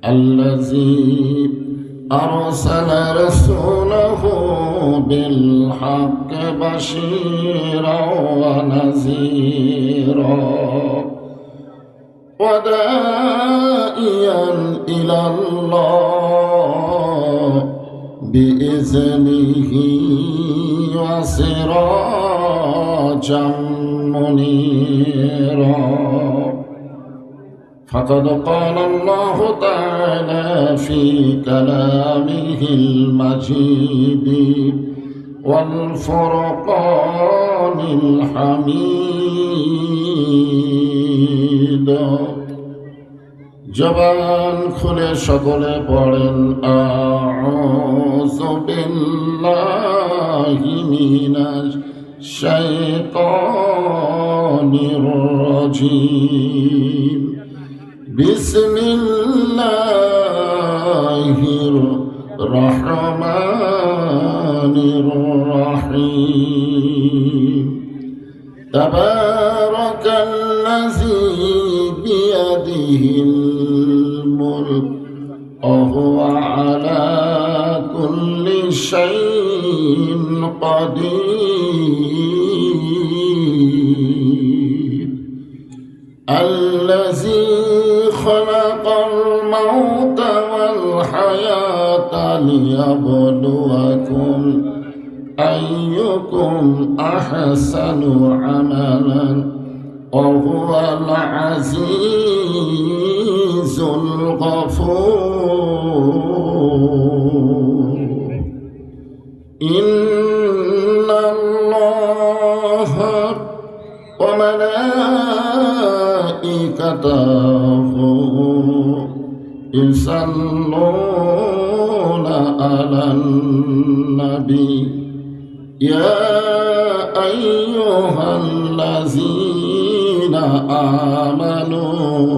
الذي أرسل رسوله بالحق بشيرا ونذيرا وداعيا إلى الله بإذنه وسراجا منيرا. فقد قال الله تعالى في كلامه المجيد والفرقان الحميد জবান খুলে সকলে পড়েন আউযু বিল্লাহি মিনাশ শাইতানির রাজীম বিসমিল্লাহির রহমানির রহিম তাবারাকাল্লাযী বিয়াদিহিল মুলক ওয়া হুয়া আলা কুল্লি শাইইন কাদির আল্লাযী খালাকাল মাউতা ওয়াল হায়াতা লিয়াবলুয়াকুম أيكم أحسن عملا وهو العزيز الغفور إن الله وملائكته يصلون على النبي يا أيها الذين آمنوا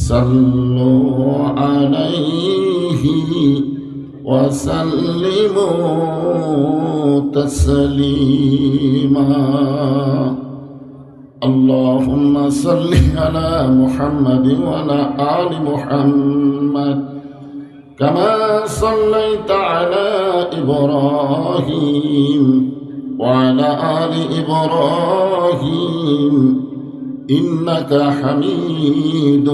صلوا عليه وسلموا تسليما اللهم صل على محمد وعلى آل محمد كما صليت على إبراهيم وعلى آل إبراهيم إنك حميد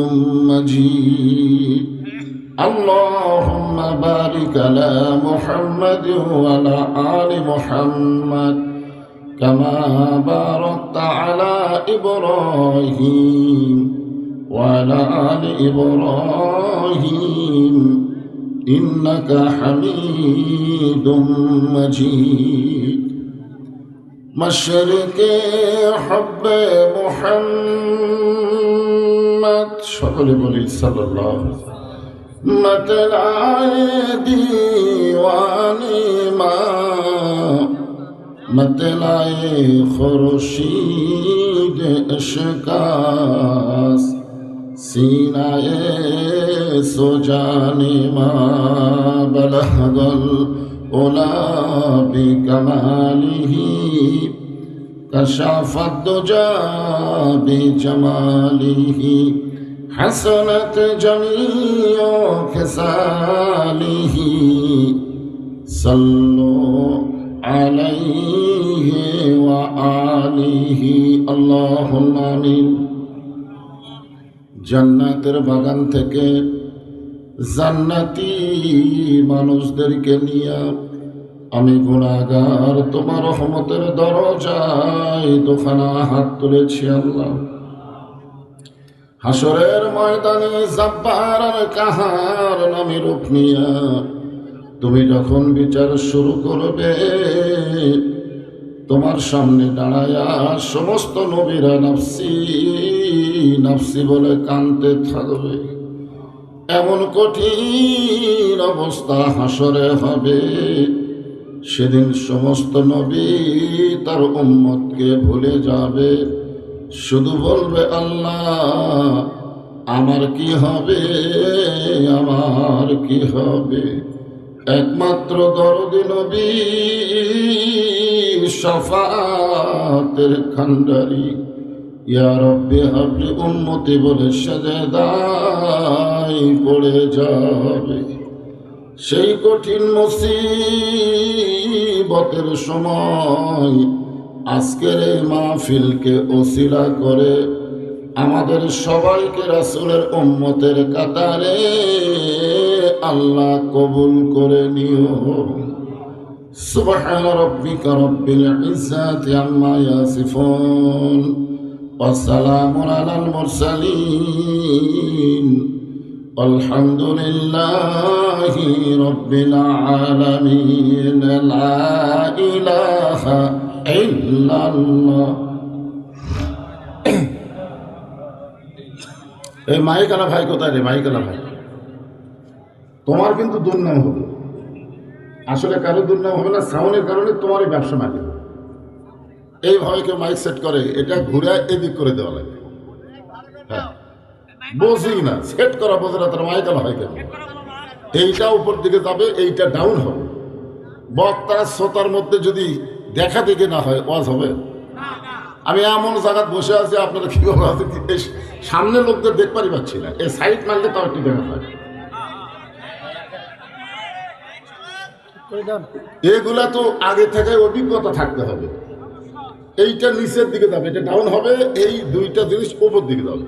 مجيد اللهم بارك على محمد وعلى آل محمد كما باركت على إبراهيم وعلى آل إبراهيم إنك حميد مجيد مشرق حب محمد সকলে বলি সাল্লাল্লাহু মতলায়ে দিওয়ানি মা মতলায়ে খুরশিদ ইশকাস सीनाए सुजाने मा बलहगल उला बिकमालिही कशाफत दुजा बिजमालिही हसनत जमीओ खिसालिही सल्लु अलैहि व आलिही अल्लाहुम्मा आमीन। জান্নাতের বাগান থেকে জান্নাতি মানুষদেরকে নিয়ে আমি গুনাহগার তোমার রহমতের দরজায় দুখানা হাত তুলেছি আল্লাহ। হাসরের ময়দানে জব্বার আর কাহার নামে রূপ নিয়ে তুমি যখন বিচার শুরু করবে তোমার সামনে দাঁড়ায়া সমস্ত নবীরা নাফসি নাফসি বলে কাঁদতে থাকবে। এমন কঠিন অবস্থা হাসরে হবে, সেদিন সমস্ত নবী তার উম্মতকে ভুলে যাবে, শুধু বলবে আল্লাহ আমার কি হবে, আমার কি হবে। একমাত্র দরদি নবী শাফাতের খান্ডারি ইয়া রব্বি হাবলি উম্মতি বলে সেজদায় পড়ে যাবে। সেই কঠিন মুসিবতের সময় আজকের এই মাহফিলকে ওসিলা করে আমাদের সবাইকে রাসূলের উম্মতের কাতারে আল্লাহ কবুল করে নিও। সুবহান রাব্বিকা রব্বিল ইজ্জাতি আম্মা ইয়াসিফুন ওয়া সালামুন আলাল মুরসালিন আলহামদুলিল্লাহি রাব্বিল আলামিন। লা ইলাহা ইল্লাল্লাহ। এই মাইকালা ভাই কোথায় রে? মাইকালা ভাই, তোমার কিন্তু দুর্নাম হবে। আসলে কারো দুর্নাম হবে না, সাউন্ডের কারণে তোমারই ব্যবসা মাটি। এইভাবে কেউ মাইক সেট করে, এটা ঘুরে এদিক করে দেওয়া লাগে। হ্যাঁ, বোঝি না, সেট করা বোঝে না, তার মাইকালা হয় কেন? এইটা উপর দিকে যাবে, এইটা ডাউন হবে। বক্তার শ্রোতার মধ্যে যদি দেখা দেখে না হয়, ওয়াজ হবে? আমি এমন জায়গায় বসে আছি, আপনারা কি বলবো, সামনে লোকদের দেখবারই পাচ্ছি না। এই সাইড মারলে তাও একটু দেখা হয়। এগুলা তো আগে থেকে অভিজ্ঞতা থাকতে হবে। এইটা নিচের দিকে যাবে, এটা ডাউন হবে, এই দুইটা জিনিস উপর দিকে যাবে।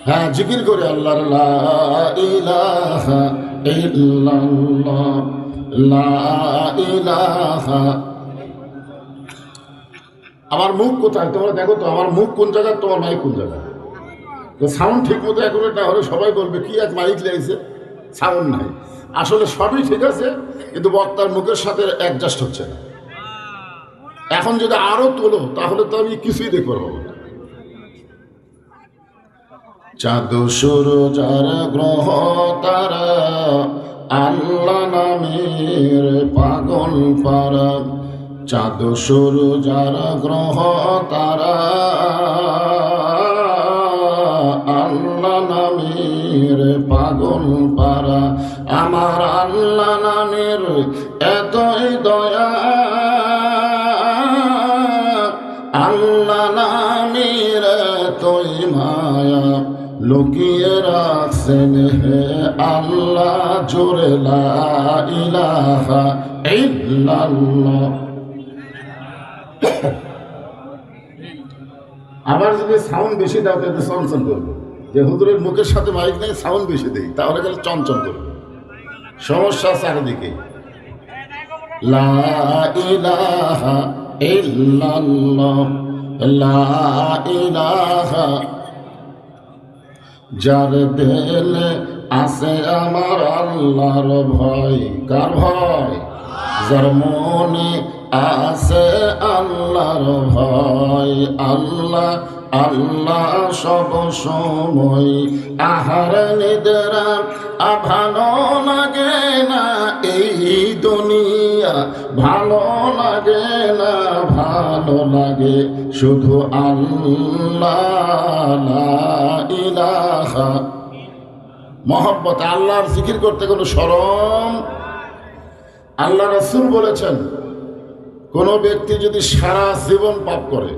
হ্যাঁ, জিকির করে আল্লাহর লা ইলাহা ইল্লাল্লাহ, লা ইলাহা। আমার মুখ কোথায় তোমরা দেখো তো, আমার মুখ কোন জায়গায়, তোমার মাইক কোন জায়গায়? তো সাউন্ড ঠিক মতো অ্যাকুরেট না হলে সবাই বলবে কি এক মাইক লেগেছে, সাউন্ড নাই। আসলে সবই ঠিক আছে, কিন্তু বক্তার মুখের সাথে অ্যাডজাস্ট হচ্ছে না। এখন যদি আরো তোলো তাহলে তো আমি কিছুই দেখতে পারবো না। চাঁদ সূরজ আর গ্রহ তারা আল্লাহ নামের পাগল পারা। চাঁদ সূরজ আর গ্রহ তারা আল্লাহ নামের পাগল পারা। আমার আল্লাহ নামের এতই দয়া, আল্লাহ নামের এতই মায়া, লুকিয়ে রাখছেন হে আল্লাহ জোরে লা ইলাহা ইল্লাল্লাহ। আবার যদি সাউন্ড বেশি দাও তাহলে চঞ্চল করবে, যে হুজুরের মুখের সাথে মাইক নেই, সাউন্ড বেশি দেই তাহলে গেলে চঞ্চল করবে। সমস্যা চারিদিকে। লা ইলাহা ইল্লাল্লাহ, লা ইলাহা। যার দিলে আছে আমার আল্লাহর ভয়, কার ভয়? যার মনে আছে আল্লাহর ভয়। আল্লাহ আল্লাহ সব সময়, আহার নিদ্রা ভালো লাগে না, এই দুনিয়া ভালো লাগে না, ভালো লাগে শুধু আল্লাহ লা ইলাহা। মহব্বত, আল্লাহর জিকির করতে কোনো শরম। আল্লাহ রাসূল বলেছেন, কোন ব্যক্তি যদি সারা জীবন পাপ করে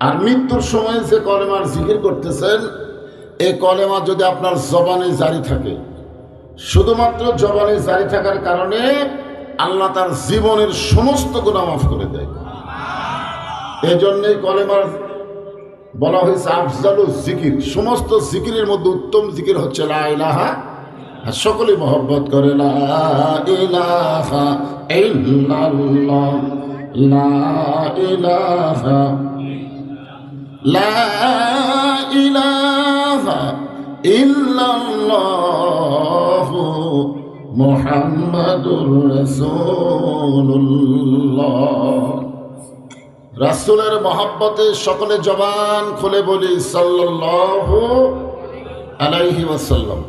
আর মৃত্যুর সময় যে কলেমার জিকির করতেছেন, এই কলেমা যদি আপনার জবানে জারি থাকে, শুধুমাত্র জবানে জারি থাকার কারণে আল্লাহ তার জীবনের সমস্ত গুনাহ মাফ করে দেয়। এই জন্যই কলেমার বলা হয়েছে আফজালুজ জিকির। সমস্ত জিকিরের মধ্যে উত্তম জিকির হচ্ছে লা ইলাহা। আর সকলে মহব্বত করে লা ইলাহা ইল্লাল্লাহ, লা ইলাহা, লা ইলাহা ইল্লাল্লাহ মুহাম্মাদুর রাসূলুল্লাহ। রাসূলের মহব্বতে সকলে জবান খুলে বলি সাল্লাল্লাহু আলাইহি ওয়াসাল্লাম।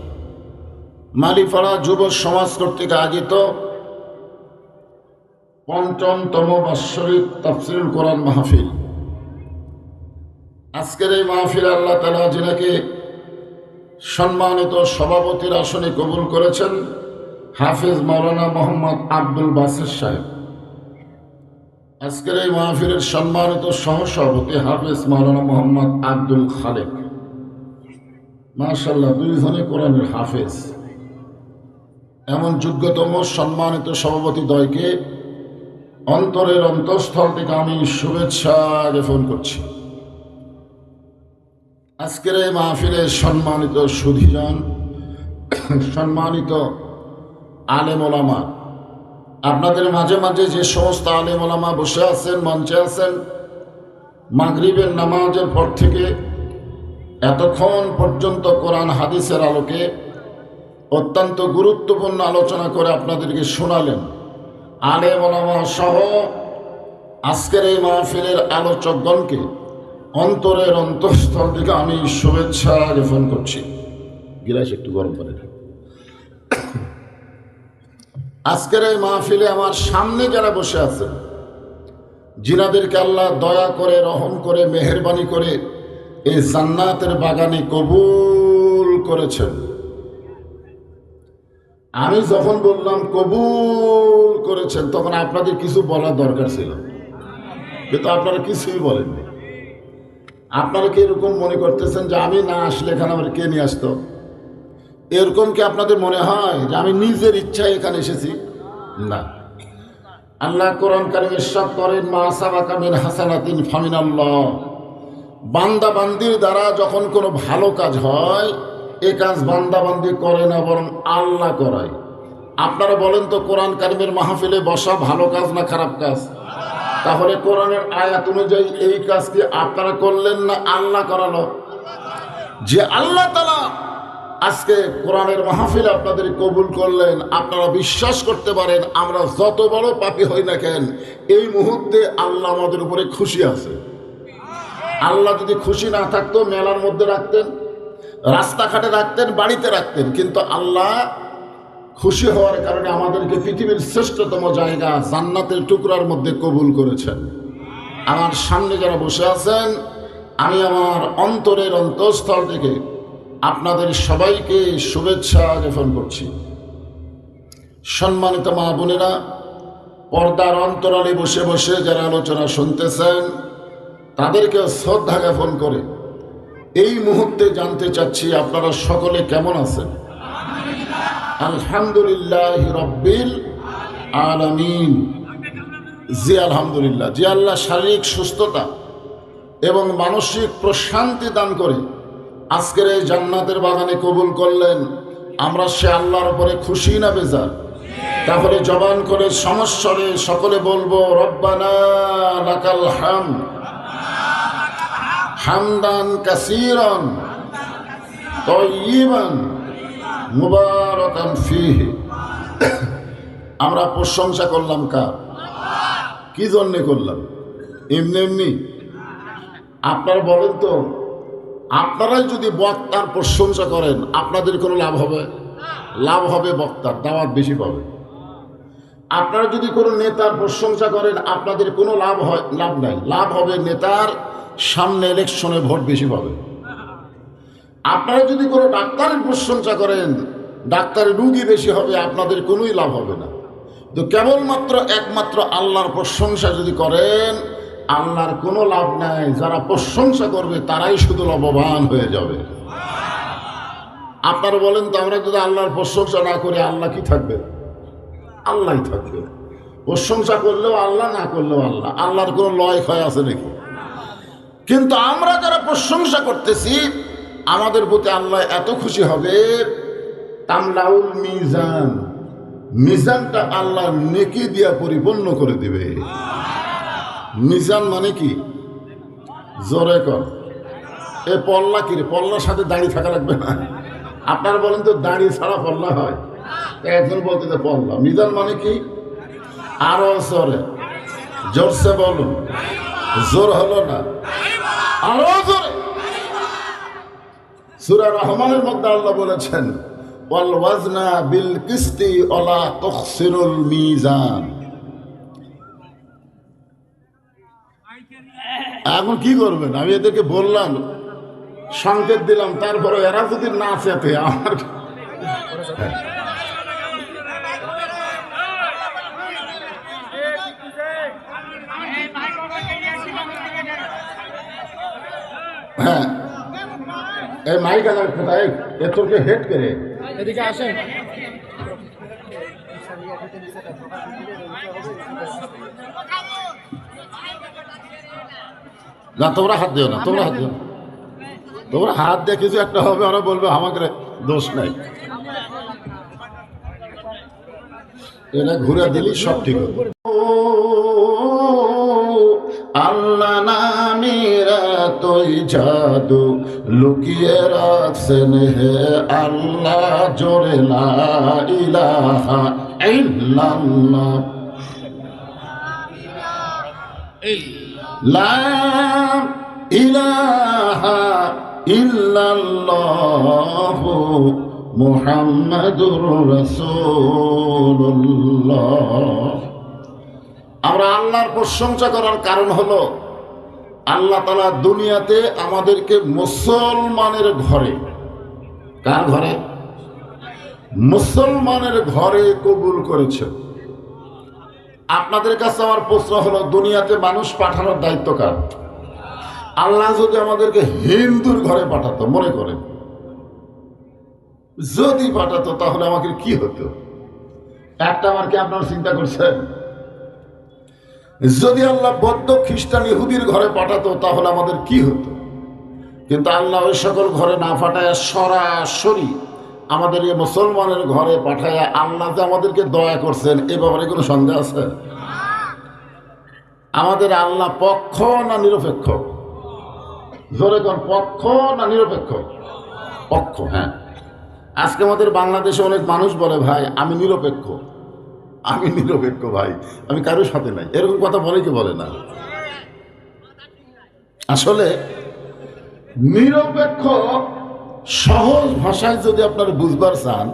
মালিপাড়া যুব সমাজ কর্তৃক আয়োজিত ৫৫তম বাৎসরিক তাফসীরুল কোরআন মাহফিল। আজকের এই মাহফিলে আল্লাহ তাআলা যিনাকে সম্মানিত সভাপতির আসনে কবুল করেছেন, হাফেজ মাওলানা মোহাম্মদ আব্দুল বাসির সাহেব, আজকের এই মাহফিলের সম্মানিত সহসভাপতি হাফেজ মাওলানা মোহাম্মদ আব্দুল খালেক। মাশাআল্লাহ, দুইজনে কোরআনের হাফেজ। এমন যোগ্যতম সম্মানিত সভাপতি দ্বয়কে অন্তরের অন্তঃস্থল থেকে আমি শুভেচ্ছা জ্ঞাপন করছি। আজকের এই মাহফিলে সম্মানিত সুধীজন, সম্মানিত আলেম ওলামা, আপনাদের মাঝে মাঝে যে সমস্ত আলেম ওলামা বসে আছেন, মঞ্চে আছেন, মাগরিবের নামাজের পর থেকে এতক্ষণ পর্যন্ত কোরআন হাদিসের আলোকে অত্যন্ত গুরুত্বপূর্ণ আলোচনা করে আপনাদেরকে শোনালেন। আলেম ওলামা সহ আজকের এই মাহফিলের আলোচকগণকে অন্তরের অন্তঃস্থল থেকে আমি শুভেচ্ছা জ্ঞাপন করছি। গিলাস একটু গরম করে। আজকের এই মাহফিলে আমার সামনে যারা বসে আছেন, যিনাদেরকে আল্লাহ দয়া করে, রহম করে, মেহেরবানি করে এই জান্নাতের বাগানে কবুল করেছেন, আমি যখন বললাম কবুল করেছেন তখন আপনাদের কিছু বলার দরকার ছিল, কিন্তু আপনারা কিছুই বলেননি। আপনারা কি এরকম মনে করতেছেন যে আমি না আসলে এখানে আমার কে নিয়ে আসতো? এরকম কি আপনাদের মনে হয় যে আমি নিজের ইচ্ছায় এখানে এসেছি? না। আল্লাহ কোরআন কারীমে ইরশাদ করেন, মা সাবাকা মিন হাসানাতিন ফামিনাল্লাহ। বান্দা বান্দির দ্বারা যখন কোনো ভালো কাজ হয়, এ কাজ বান্দা বান্দি করে না, বরং আল্লাহ করায়। আপনারা বলেন তো, কোরআন কারীমের মাহফিলে বসা ভালো কাজ না খারাপ কাজ? তাহলে কোরআনের আয়াত অনুযায়ী এই কাজ কি আপনারা করলেন না আল্লাহ করালো? যে আল্লাহ তাআলা আজকে কোরআনের মাহফিলে আপনাদের কবুল করলেন, আপনারা বিশ্বাস করতে পারেন আমরা যত বড় পাপী হই না কেন, এই মুহূর্তে আল্লাহ আমাদের উপরে খুশি আছে। আল্লাহ যদি খুশি না থাকতো মেলার মধ্যে রাখতেন, রাস্তাঘাটে রাখতেন, বাড়িতে রাখতেন, কিন্তু আল্লাহ খুশি হওয়ার কারণে আমাদেরকে পৃথিবীর শ্রেষ্ঠতম জায়গা জান্নাতের টুকরার মধ্যে কবুল করেছেন। আমার সামনে যারা বসে আছেন, আমি আমার অন্তরের অন্তঃস্থল থেকে আপনাদের সবাইকে শুভেচ্ছা জ্ঞাপন করছি। সম্মানিত মা বোনেরা, পর্দার অন্তরালে বসে বসে যারা আলোচনা শুনতেছেন, তাদেরকে শ্রদ্ধা জ্ঞাপন করে এই মুহূর্তে জানতে চাচ্ছি আপনারা সকলে কেমন আছেন? আলহামদুলিল্লাহ রাব্বিল আলামিন। জি আলহামদুলিল্লাহ। যে আল্লাহ শারীরিক সুস্থতা এবং মানসিক প্রশান্তি দান করে আজকের এই জান্নাতের বাগানে কবুল করলেন, আমরা সে আল্লাহর উপরে খুশি না বেজার? তাহলে জবান করে সমস্বরে সকলে বলবো, রব্বানা লাকাল হামদ হামদান কাসীরান তাইয়িবান মুবারাকান ফীহি। আমরা প্রশংসা করলাম কার? কি জন্যে করলাম? এমনি এমনি? আপনারা বলেন তো, আপনারাই যদি বক্তার প্রশংসা করেন আপনাদের কোনো লাভ হবে? লাভ হবে বক্তার, দাওয়াত বেশি পাবে। আপনারা যদি কোনো নেতার প্রশংসা করেন আপনাদের কোনো লাভ নাই, লাভ হবে নেতার সামনে ইলেকশনে ভোট বেশি পাবে। আপনারা যদি কোনো ডাক্তারের প্রশংসা করেন ডাক্তারের রুগী বেশি হবে, আপনাদের কোনোই লাভ হবে না। তো কেবলমাত্র একমাত্র আল্লাহর প্রশংসা যদি করেন আল্লাহর কোনো লাভ নাই, যারা প্রশংসা করবে তারাই শুধু লাভবান হয়ে যাবে। আপনারা বলেন তো, আমরা যদি আল্লাহর প্রশংসা না করি আল্লাহ কি থাকবে? আল্লাহই থাকবে। প্রশংসা করলেও আল্লাহ, না করলেও আল্লাহ। আল্লাহর কোনো লয় ক্ষয় আছে নাকি? কিন্তু আমরা যারা প্রশংসা করতেছি আমাদের প্রতি আল্লাহ এত খুশি হবে, তামলাউল মিজান, মিজানটা আল্লাহ নেকি দিয়া পরিপূর্ণ করে দিবে। মিজান মানে কি? জোরে কর। এ পল্লা কি রে? পল্লার সাথে দাঁড়িয়ে থাকা লাগবে না? আপনারা বলেন তো, দাঁড়িয়ে ছাড়া পল্লা হয়? একজন বলতে পল্লা। মিজান মানে কি? আরো জোরে, জোরসে বলুন। জোর হলো না, আরো জোরে। সূরা রহমানের মধ্যে আল্লাহ বলেছেন, ওয়াল ওয়াজনা বিল কিসতি ওয়ালা তুখসিরুল মিজান। এখন কি করবেন? আমি এদেরকে বললাম, সংকেত দিলাম, তারপরে এরা যদি না চেতে আমার হ্যাঁ, এই মাইক আনার কোথায় এ তোকে হেড করে এদিকে আসেন। না, তোমরা হাত দিও না, তোমরা হাত দিও না। তোমরা হাত দিয়ে কিছু একটা হবে, ওরা বলবে আমাকে দোষ নাই। এরা ঘুরে দিলি সব ঠিক হবে। আল্লাহ নামের তুই জাদু লুকিয়ে রাখছেন হে আল্লাহ, জোরে লা ইলাহা ইল্লাল্লাহ, লা ইলাহা ইল্লাল্লাহ মুহাম্মাদুর রাসূলুল্লাহ। আমরা আল্লাহর প্রশংসা করার কারণ হলো আল্লাহ তাআলা দুনিয়াতে আমাদেরকে মুসলমানের ঘরে, কার ঘরে? মুসলমানের ঘরে কবুল করেছে। আপনাদের কাছে আমার প্রশ্ন হলো, দুনিয়াতে মানুষ পাঠানোর দায়িত্ব কার? আল্লাহ যদি আমাদেরকে হিন্দুর ঘরে পাঠাতো, মনে করেন যদি পাঠাতো, তাহলে আমাকে কি হতো? একটা আমার কি আপনারা চিন্তা করছেন? যদি আল্লাহ বৌদ্ধ খ্রিস্টান ইহুদির ঘরে পাঠাতো, তাহলে আমাদের কি হতো? কিন্তু আল্লাহ ওই সকল ঘরে না পাঠায় সরাসরি আমাদের এই মুসলমানের ঘরে পাঠায় আল্লাহ যে আমাদেরকে দয়া করছেন, এ ব্যাপারে কোনো সন্দেহ আছে? আমাদের আল্লাহ পক্ষ না নিরপেক্ষ? জোরে কোন, পক্ষ না নিরপেক্ষ? পক্ষ। হ্যাঁ, আজকে আমাদের বাংলাদেশে অনেক মানুষ বলে ভাই আমি নিরপেক্ষ, আমি নিরপেক্ষ ভাই, আমি কারোর সাথে নাই, এরকম কথা বলে কি বলে না? আসলে নিরপেক্ষ সহজ ভাষায় যদি আপনারা বুঝবার চান,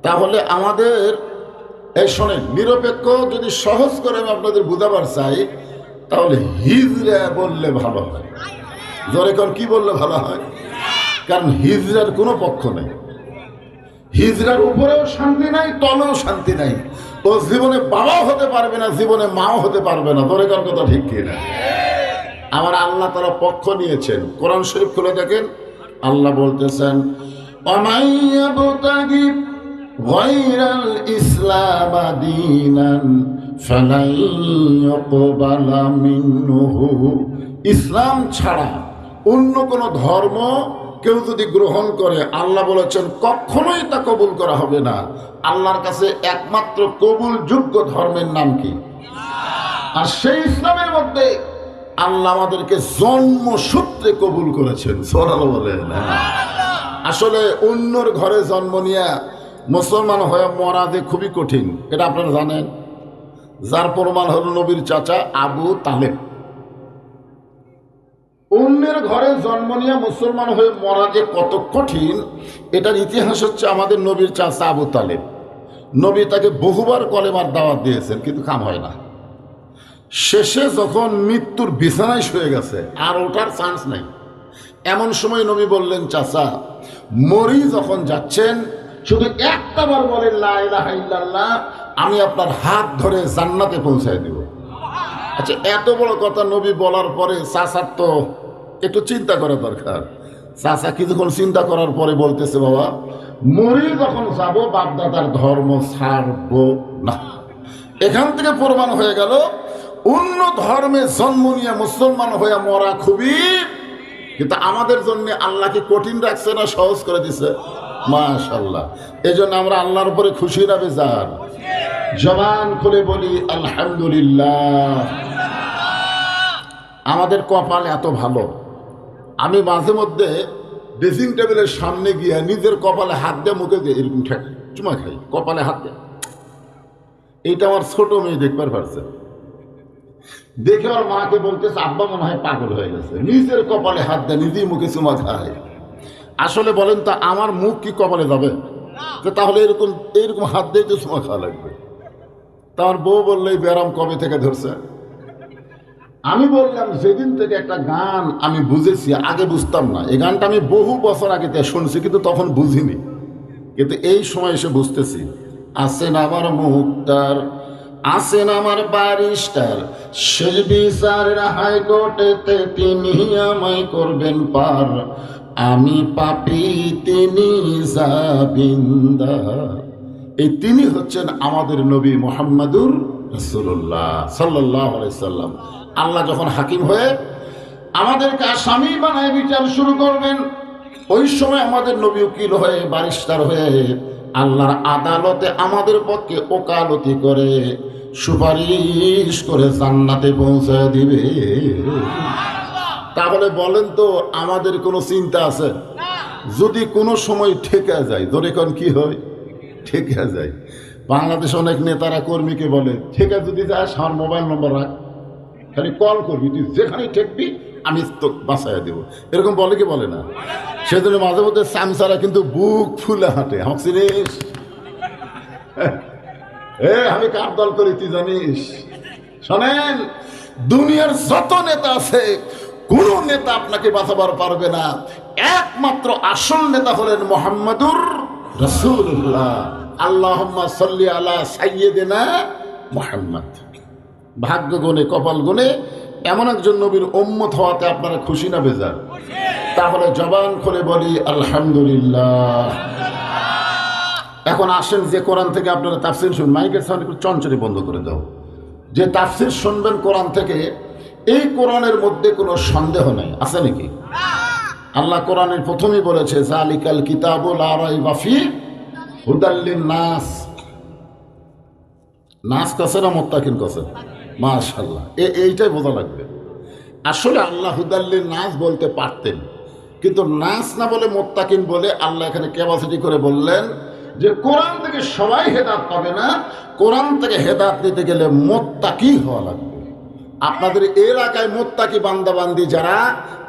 তাহলে আমাদের এই শোনেন, নিরপেক্ষ যদি সহজ করে আমি আপনাদের বুঝাবার চাই, তাহলে হিজরা বললে ভালো হয়। জোরে কোন, কি বললে ভালো হয়? কারণ হিজরার কোনো পক্ষ নেই, হিজরার উপরেও শান্তি নাই, তলেও শান্তি নাই। ও জীবনে বাবাও হতে পারবে না, জীবনে মাও হতে পারবে না। তোরে কার কথা ঠিক কি না? আমার আল্লাহ তারা পক্ষ নিয়েছেন। কোরআন শরীফ খুলে দেখেন, আল্লাহ বলতেছেন ওয়ামাইয়াবতাগি গায়রাল ইসলাম দীনান ফালাই ইউকবালা মিনহু। ইসলাম ছাড়া অন্য কোন ধর্ম কেউ যদি গ্রহণ করে, আল্লাহ বলেছেন কখনোই তা কবুল করা হবে না। আল্লাহর কাছে একমাত্র কবুলযোগ্য ধর্মের নাম কি? আর সেই ইসলামের মধ্যে আল্লাহ আমাদেরকে জন্মসূত্রে কবুল করেছেন। সুবহানাল্লাহ বলেন। আসলে অন্যর ঘরে জন্ম নিয়ে মুসলমান হয়ে মরা যে খুবই কঠিন, এটা আপনারা জানেন। যার প্রমাণ হলো নবীর চাচা আবু তালেব। অন্যের ঘরে জন্ম নিয়ে মুসলমান হয়ে মরা যে কত কঠিন, এটার ইতিহাস হচ্ছে আমাদের নবীর চাচা আবু তালেব। নবী তাকে বহুবার কলেমার দাওয়াত দিয়েছেন, কিন্তু কাম হয় না। শেষে যখন মৃত্যুর বিছানায় শুয়ে গেছে, আর ওঠার চান্স নাই, এমন সময় নবী বললেন, চাচা মরি যখন যাচ্ছেন, শুধু একটা বার বলেন লা ইলাহা ইল্লাল্লাহ, আমি আপনার হাত ধরে জান্নাতে পৌঁছায় দেব। আচ্ছা, এত বড় কথা নবী বলার পরে চাচার তো একটু চিন্তা করা দরকার। চাচা কিছুক্ষণ চিন্তা করার পরে বলতেছে, বাবা মরি যখন যাবো, বাপদাদার ধর্ম ছাড়বো না। এখান থেকে প্রমাণ হয়ে গেল অন্য ধর্মে জন্ম নিয়ে মুসলমান হয়ে মরা খুবই, কিন্তু আমাদের জন্য আল্লাহ কি কঠিন রাখছে না সহজ করে দিছে? মাশাআল্লাহ। এই জন্য আমরা আল্লাহর উপরে খুশি না বেজার? জবান খুলে বলি আলহামদুলিল্লাহ। আমাদের কপাল এত ভালো, আমি মাঝে মধ্যে ড্রেসিং টেবিলের সামনে গিয়ে নিজের কপালে হাত দিয়ে মুখে দিয়ে এরকম ঠেকাই, চুমা খাই, কপালে হাত দিয়ে। এইটা আমার ছোট মেয়ে দেখবার পারছে, দেখে আমার মাকে বলতেছে আব্বা মনে হয় পাগল হয়ে গেছে, নিজের কপালে হাত দেয়, নিজেই মুখে চুমা খায়। আসলে বলেন তো, আমার মুখ কি কপালে যাবে? তাহলে এরকম এইরকম হাত দিয়ে তো চুমা খাওয়া লাগবে। তার বউ বললে এই ব্যারাম কবে থেকে ধরছে? আমি বললাম যেদিন থেকে একটা গান আমি বুঝেছি, আগে বুঝতাম না। এই গানটা আমি বহু বছর আগে শুনছি, কিন্তু তখন বুঝিনি, কিন্তু এই সময় এসে বুঝতেছি। আছেন আমার মুক্তার, আছেন আমার ব্যারিস্টার, শেষ বিচারের হাইকোর্টেতে তিনি আমায় করবেন পার, আমি পাপী তিনি জামিনদার। এই তিনি হচ্ছেন আমাদের নবী মুহাম্মাদুর রাসূলুল্লাহ সাল্লাল্লাহু আলাইহি সাল্লাম। আল্লাহ যখন হাকিম হয়ে আমাদেরকে আসামি বানায় বিচার শুরু করবেন, ওই সময় আমাদের নবী উকিল হয়ে ব্যারিস্টার হয়ে আল্লাহর আদালতে আমাদের পক্ষে ওকালতি করে সুপারিশ করে জান্নাতে পৌঁছায় দিবে। তাহলে বলেন তো আমাদের কোনো চিন্তা আছে? যদি কোনো সময় ঠেকা যায়, ধরে কোন কি হয়, ঠেকা যায়। বাংলাদেশ অনেক নেতারা কর্মীকে বলে, ঠেকা যদি যাস আমার মোবাইল নম্বর রাখ, খালি কল করবি, তুই যেখানে ঠেকবি আমি তো বাঁচাইয়া দেবো, এরকম বলে কি বলে না? সেজন্য মাঝে মধ্যে সামসারা কিন্তু বুক ফুলে হাঁটে, আমার চিনিস আমি কার দল করি তুই জানিস? শোনেন, দুনিয়ার যত নেতা আছে কোন নেতা আপনাকে বাঁচাবার পারবে না, একমাত্র আসল নেতা হলেন মুহাম্মাদুর রাসূলুল্লাহ। আল্লাহুম্মা সাল্লি আলা সাইয়্যিদিনা মুহাম্মদ। ভাগ্য গুণে কপাল গুণে এমন একজন নবীর উম্মত হওয়াতে আপনারা খুশি না বেজার? তাহলে জবান খুলে বলি আলহামদুলিল্লাহ। এখন আসেন, যে কোরআন থেকে আপনারা তাফসীর শুন, মাইকের সাউন্ড একটু চঞ্চলি বন্ধ করে দাও। যে তাফসীর শুনবেন কোরআন থেকে, এই কোরআনের মধ্যে কোনো সন্দেহ নাই, আছে নাকি? আল্লাহ কোরআনের প্রথমেই বলেছে যালিকাল কিতাবু লা রাইবা ফি হুদাল লিন-নাস। নাস কাছে না মুত্তাকিন কাছে? মাশাআল্লাহ, এইটাই বোঝা লাগবে। আসলে আল্লাহ হুদাল লিন-নাস বলতে পারতেন, কিন্তু নাস না বলে মুত্তাকিন বলে আল্লাহ এখানে ক্যাপাসিটি করে বললেন যে কোরআন থেকে সবাই হেদায়েত পাবে না, কোরআন থেকে হেদায়েত নিতে গেলে মুত্তাকি হওয়া লাগবে। আপনাদের এলাকায় মুত্তাকি বান্দাবান্দি যারা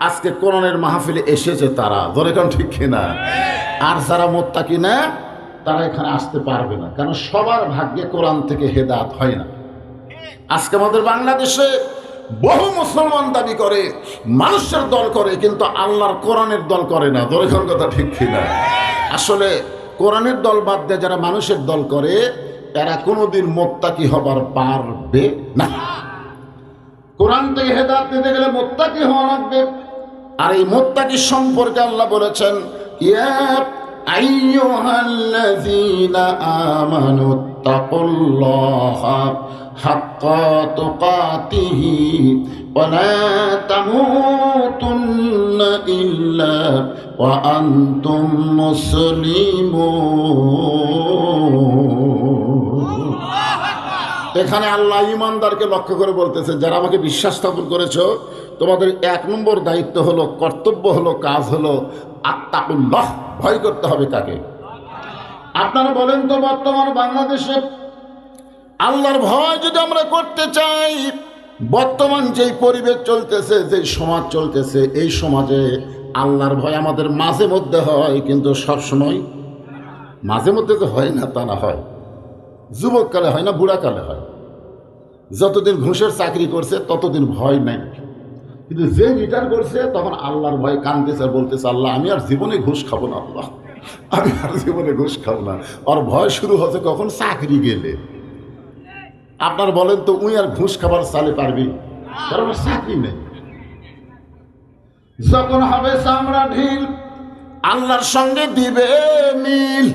আজকে কোরআনের মাহফিলে এসেছে তারা, ধরে কারণ ঠিক কিনা? আর যারা মুত্তাকি না তারা এখানে আসতে পারবে না, কারণ সবার ভাগ্যে কোরআন থেকে হেদায়েত হয় না। আজকে আমাদের বাংলাদেশে বহু মুসলমান দাবি করে, মানুষের দল করে, কিন্তু আল্লাহর কোরআনের দল করে না, ধরে কারণ কথা ঠিক কিনা? আসলে কোরআনের দল বাদ দিয়ে যারা মানুষের দল করে এরা কোনোদিন মুত্তাকি হবার পারবে না। কোরআন থেকে হেদায়েত নিতে গেলে মুত্তাকি হওয়া লাগবে। আর এই মুত্তাকি সম্পর্কে আল্লাহ বলেছেন, ইয়া আইয়ুহাল্লাযীনা আমানু তাকুল্লাহা হাক্কা তুকাতিহি ওয়া লা তামুতুন্না ইল্লা ওয়া আনতুম মুসলিমুন। এখানে আল্লাহ ইমানদারকে লক্ষ্য করে বলতেছে, যারা আমাকে বিশ্বাস স্থাপন করেছো, তোমাদের 1 নম্বর দায়িত্ব হলো, কর্তব্য হলো, কাজ হলো আত্তাকুল্লাহ, ভয় করতে হবে কাকে? আপনারা বলেন তো, বর্তমান বাংলাদেশে আল্লাহর ভয় যদি আমরা করতে চাই, বর্তমান যেই পরিবেশ চলতেছে, যেই সমাজ চলতেছে, এই সমাজে আল্লাহর ভয় আমাদের মাঝে মধ্যে হয়, কিন্তু সব সময় মাঝে মধ্যে তো হয় না তা না, হয় যুবককালে হয় না, বুড়াকালে হয়। যতদিন ঘুষের চাকরি করছে ততদিন ভয় নাই, কিন্তু যে রিটায়ার করছে তখন আল্লাহর ভয় কাঁদতেছে আর বলতেছে, আল্লাহ আমি আর জীবনে ঘুষ খাবো না, আল্লাহ আমি আর জীবনে ঘুষ খাবো না। আর ভয় শুরু হচ্ছে কখন? চাকরি গেলে। আপনার বলেন তো, উই আর ঘুষ খাবার চালে পারবি? কারণ চাকরি নেই। যখন হবে চামড়া ঢিল, আল্লাহর সঙ্গে দিবে মিল।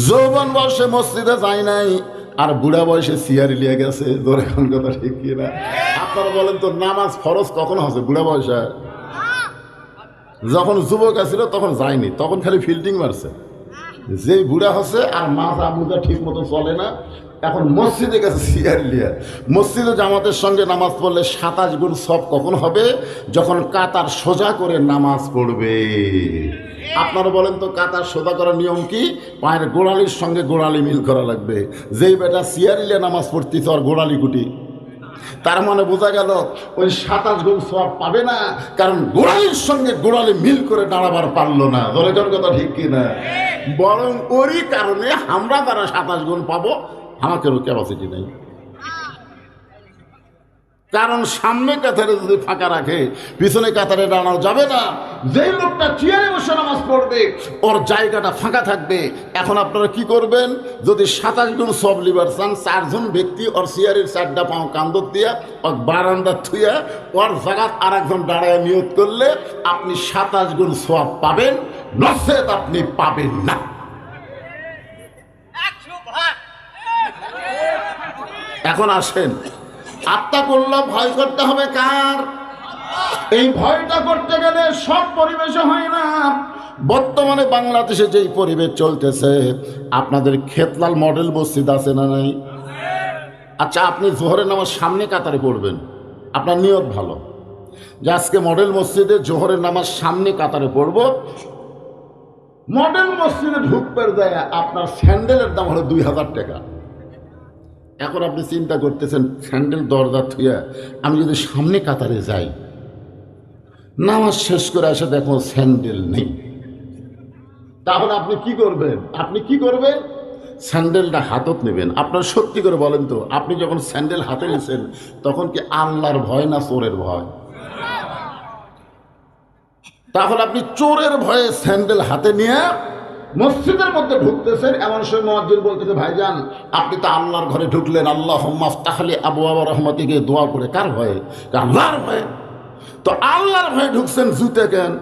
যৌবন বয়সে মসজিদে যায় নাই, আর বুড়া বয়সে সিয়ারি লিয়ে গেছে, ধরে এখন কথা ঠিক কিনা? আপনারা বলেন তো, নামাজ ফরজ কখন হচ্ছে? বুড়া বয়সে। যখন যুবক আছিল তখন যায়নি, তখন খালি ফিল্ডিং মারছে। যেই বুড়া হচ্ছে আর মাজা মুজা ঠিক মতো চলে না, এখন মসজিদে গেছে সিয়ার লিয়া। মসজিদে জামাতের সঙ্গে নামাজ পড়লে 27 গুণ সব কখন হবে? যখন কাতার সোজা করে নামাজ পড়বে। আপনারা বলেন তো, কাতার সোজা করার নিয়ম কি? পায়ের গোড়ালির সঙ্গে গোড়ালি মিল করা লাগবে। যেই বেটা সিয়ার লিয়া নামাজ পড়তেছে আর গোড়ালি কুটি, তার মানে বোঝা গেল ওই 27 গুণ সব পাবে না, কারণ গোড়ালির সঙ্গে গোড়ালি মিল করে দাঁড়াবার পারলো না। ধরে কোন কথা ঠিক কিনা? বরং ওরই কারণে আমরা তারা 27 গুণ পাবো, আমাকেরও ক্যাপাসিটি নেই। কারণ সামনে কাতারে যদি ফাঁকা রাখে পিছনে কাতারে দাঁড়ানো যাবে না। যেই লোকটা চেয়ারে বসে নামাজ পড়বে ওর জায়গাটা ফাঁকা থাকবে। এখন আপনারা কি করবেন, যদি 27 গুণ সব লিবার চান, 4 জন ব্যক্তি ওর চেয়ারের 4টা পাও কান্দর দিয়া ওর বারান্দা থুইয়া ওর জায়গা আর একজন দাঁড়ায় নিয়ত করলে আপনি 27 গুণ সওয়াব পাবেন, নচেত আপনি পাবেন না। এখন আসেন, আত্মা করলে ভয় করতে হবে কার? এই ভয়টা করতে গেলে সব পরিবেশে হয় না। বর্তমানে বাংলাদেশে যেই পরিবেশ চলতেছে, আপনাদের খেতলাল মডেল মসজিদ আছে না নাই? আচ্ছা, আপনি জোহরের নামাজ সামনে কাতারে পড়বেন, আপনার নিয়ত ভালো যে আজকে মডেল মসজিদে জোহরের নামাজ সামনে কাতারে পড়ব। মডেল মসজিদে ঢুকবার যায় আপনার স্যান্ডেলের দাম হলো 2000 টাকা। এখন আপনি চিন্তা করতেছেন, স্যান্ডেল দরজা থুয়া আমি যদি সামনে কাতারে যাই, নামাজ শেষ করে এসে দেখো স্যান্ডেল নেই, তাহলে আপনি কি করবেন? আপনি কি করবেন? স্যান্ডেলটা হাতত নেবেন। আপনার সত্যি করে বলেন তো, আপনি যখন স্যান্ডেল হাতে নিয়েছেন তখন কি আল্লাহর ভয় না চোরের ভয়? তাহলে আপনি চোরের ভয়ে স্যান্ডেল হাতে নিয়ে মসজিদের মধ্যে ঢুকতেছেন। এমন সময় মুয়াজ্জিন বলতেছে, ভাইজান আপনি তো আল্লাহর ঘরে ঢুকলেন, আল্লাহুম্মা ইফতাহ লি আবওয়াব রাহমাতিকে দোয়া করে। কার ভয়ে? আল্লাহর ভয়ে। তো আল্লাহর ভয়ে ঢুকছেন, জুতে কেন?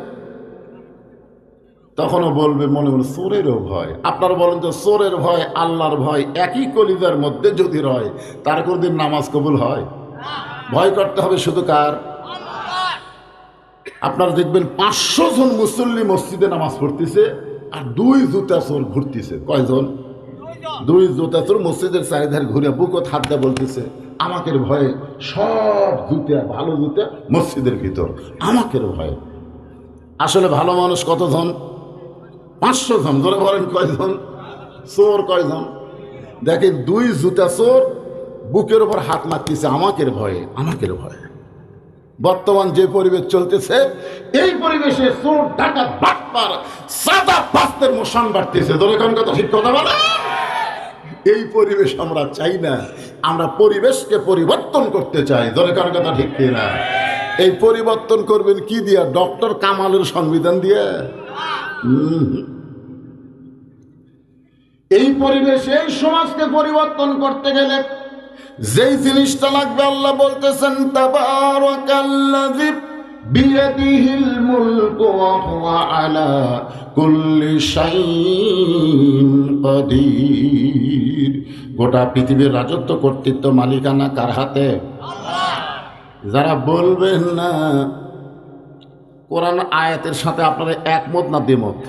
তখনও বলবে মনে মনে চোরেরও ভয়। আপনারা বলেন তো, চোরের ভয় আল্লাহর ভয় একই কলিজার মধ্যে যদি রয়, তার কোনদিন নামাজ কবুল হয়? ভয় করতে হবে শুধু কার? আপনারা দেখবেন 500 জন মুসল্লি মসজিদে নামাজ পড়তেছে আর 2 জুতা চোর ঘুরতেছে। কয়জন? 2 জুতা চোর মসজিদের চারিধারে ঘুরে বুকত হাত দিয়ে বলতেছে, আমাকের ভয়ে সব জুতা, ভালো জুতা মসজিদের ভিতর, আমাকের ভয়ে। আসলে ভালো মানুষ কতজন? 500 জন। ধরে বলেন কয়জন? চোর কয়জন? দেখেন 2 জুতা চোর বুকের উপর হাত মারতেছে, আমাকের ভয়ে, আমাকের ভয়ে। বর্তমান যে পরিবেশ চলতেছে, এই পরিবেশে চোর, ডাকাত, বাটপার, সাদা বাস্তের মোশন বাড়তেছে। ধরে কোন কথা ঠিক কথা বলে? এই পরিবেশ আমরা চাই না, আমরা পরিবেশকে পরিবর্তন করতে চাই। ধরে কোন কথা ঠিক কিনা? এই পরিবর্তন করবেন কি দিয়া? ডক্টর কামালের সংবিধান দিয়ে? এই পরিবেশে এই সমাজকে পরিবর্তন করতে গেলে যেই জিনিসটা লাগবে, আল্লাহ বলতেছেন, তাবারাকাল্লাযী বিয়াদিহিল মুলকু ওয়া হুয়া আলা কুল্লি শাইইন কাদির। গোটা পৃথিবীর রাজত্ব, কর্তৃত্ব, মালিকানা কার হাতে? যারা বলবেন না কোরআন আয়াতের সাথে আপনারা একমত না দ্বিমত,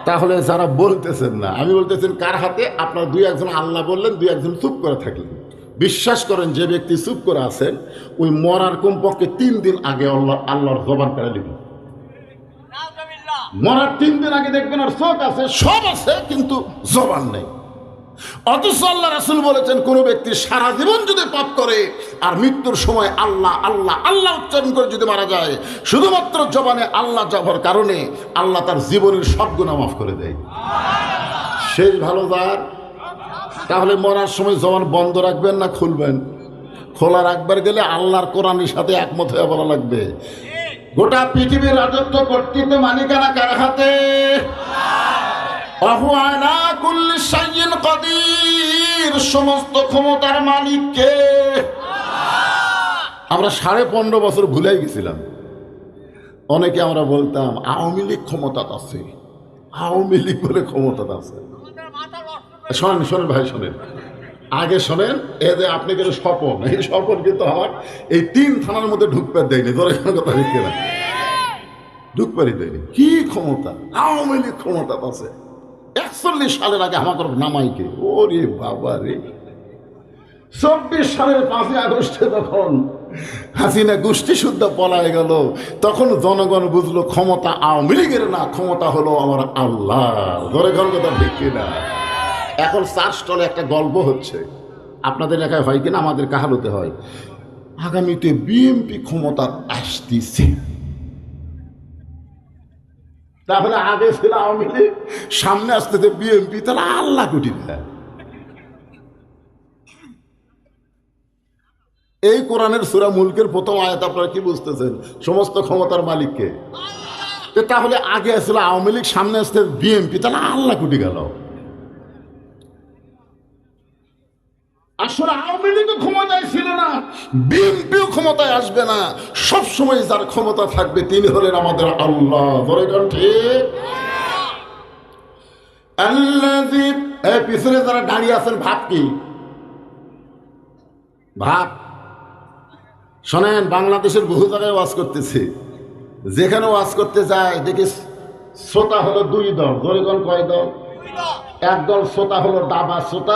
তাহলে যারা বলতেছেন না, আমি বলতেছেন কার হাতে? আপনার 2-1 জন আল্লাহ বললেন, 2-1 জন চুপ করে থাকলেন। বিশ্বাস করেন, যে ব্যক্তি চুপ করে আছেন ওই মরার কমপক্ষে 3 দিন আগে আল্লাহর জবান করে নেবেন। মরার 3 দিন আগে দেখবেন আর চোখ আছে, সব আছে, কিন্তু জবান নেই। অথচ আল্লাহ রাসূল বলেছেন, কোন ব্যক্তি সারা জীবন যদি পাপ করে আর মৃত্যুর সময় আল্লাহ আল্লাহ আল্লাহ উচ্চারণ করে যদি মারা যায়, শুধুমাত্র জবানে আল্লাহ জপার কারণে আল্লাহ তার জীবনের সব গুনাহ মাফ করে দেয়। শেষ ভালো যার। তাহলে মরার সময় জবান বন্ধ রাখবেন না খুলবেন? খোলা রাখবার গেলে আল্লাহর কোরআনের সাথে একমত হয়ে বলা লাগবে। গোটা পৃথিবীর রাজত্ব, কর্তৃত্ব, মালিকানা কার হাতে? ওয়া হুয়া আলা কুল্লি শাইইন কাদির। সমস্ত ক্ষমতার মালিক কে? আমরা 15.5 বছর ভুলেই গেছিলাম। অনেকে আমরা বলতাম আওয়ামী লীগ ক্ষমতা আছে, আওয়ামী লীগ বলে ক্ষমতা আছে। শোনেন শোনেন ভাই, শোনেন আগে, শোনেন। এ যে আপনি কিন্তু স্বপন, এই স্বপন কিন্তু আমার এই 3 থানার মধ্যে ঢুকপার দেয়নি। ধরে কোনো কথা লিখতে না, ঢুকপারই দেয়নি। কি ক্ষমতা? আওয়ামী লীগ ক্ষমতা আছে। 41 সালের আগে আমাকে নামাইকে, ওরে বাবা রে। 24 সালের 5ই আগস্টে তখন হাসিনা গোষ্ঠী শুদ্ধ পলায় গেল, তখন জনগণ বুঝলো ক্ষমতা আওয়ামী লীগের না, ক্ষমতা হলো আমার আল্লাহ। ধরে কোনো কথা ঠিক কিনা? এখন 4 স্টলে একটা গল্প হচ্ছে, আপনাদের এলাকায় হয় কিনা, আমাদের কাহালুতে হয়। আগামীতে বিএনপি ক্ষমতা আসতেছে। তাহলে আগে ছিল আওয়ামী লীগ, সামনে আসতেছে বিএনপি, তাহলে আল্লাহ কোটি দেয়। এই কোরআনের সূরা মুলকের প্রথম আয়াত আপনারা কি বুঝতেছেন? সমস্ত ক্ষমতার মালিককে। তাহলে আগে আসলে আওয়ামী লীগ, সামনে আসতে বিএনপি, তাহলে আল্লাহ কুটি গেল। আসলে আওয়ামী লীগও ক্ষমতায় ছিল না, বিএনপিও ক্ষমতায় আসবে না। সব সময় যার ক্ষমতা থাকবে তিনি হলেন আমাদের আল্লাহ। ধরে গান ঠিক। আল্লাযী, এই পিছনে যারা দাঁড়িয়ে আছেন ভাব কি? ভাব শোনেন, বাংলাদেশের বহু জায়গায় ওয়াজ করতেছে, যেখানে ওয়াজ করতে যায় দেখি শ্রোতা হলো দুই দল। ধরে গান কয় দল? এক দল শ্রোতা হলো দাবা শ্রোতা,